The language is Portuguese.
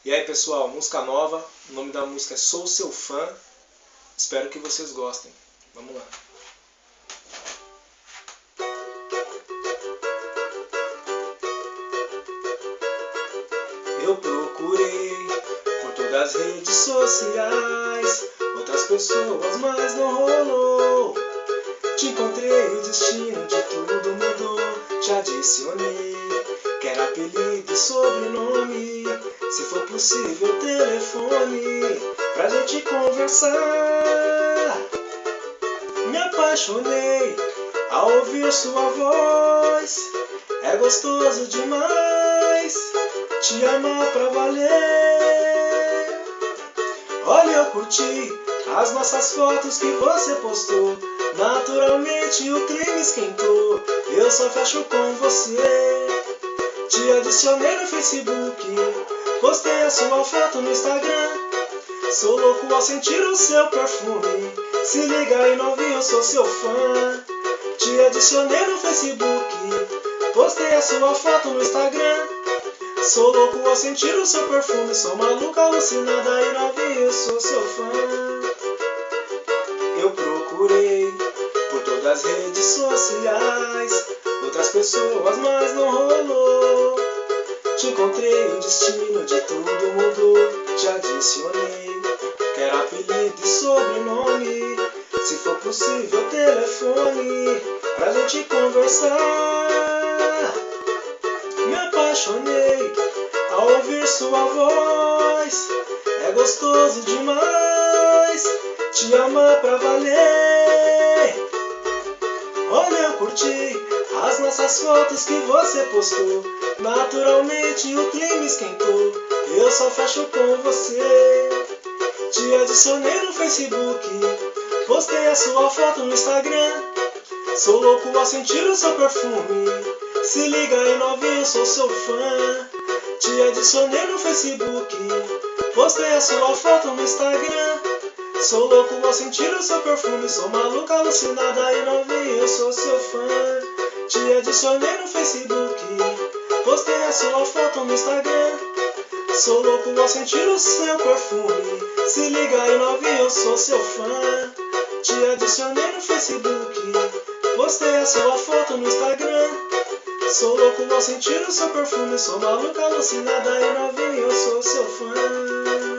E aí pessoal, música nova, o nome da música é Sou Seu Fã. Espero que vocês gostem. Vamos lá. Eu procurei por todas as redes sociais, outras pessoas, mas não rolou. Te encontrei, o destino de tudo mudou. Te adicionei, quero apelido e sobrenome, se for possível telefone, pra gente conversar. Me apaixonei ao ouvir sua voz, é gostoso demais te amar pra valer. Olha, eu curti as nossas fotos que você postou, naturalmente o clima esquentou, eu só fecho com você. Te adicionei no Facebook, postei a sua foto no Instagram, sou louco ao sentir o seu perfume, se liga aí novinho, eu sou seu fã. Te adicionei no Facebook, postei a sua foto no Instagram, sou louco ao sentir o seu perfume, sou maluca, alucinada e novinho, eu sou seu fã. Eu procurei por todas as redes sociais, outras pessoas, mas não rolou. Te encontrei, o destino de tudo mudou. Te adicionei, quero apelido e sobrenome, se for possível telefone, pra gente conversar. Me apaixonei ao ouvir sua voz, é gostoso demais te amar pra valer. Olha, eu curti as nossas fotos que você postou, naturalmente o clima esquentou, eu só fecho com você. Te adicionei no Facebook, postei a sua foto no Instagram, sou louco ao sentir o seu perfume, se liga aí novinho, eu sou seu fã. Te adicionei no Facebook, postei a sua foto no Instagram, sou louco ao sentir o seu perfume, sou maluca, alucinada e novinho, eu sou seu fã. Te adicionei no Facebook, postei a sua foto no Instagram, sou louco ao sentir o seu perfume, se liga aí novinho, eu sou seu fã. Te adicionei no Facebook, postei a sua foto no Instagram, sou louco ao sentir o seu perfume, sou maluca, alucinada e novinho, eu sou seu fã.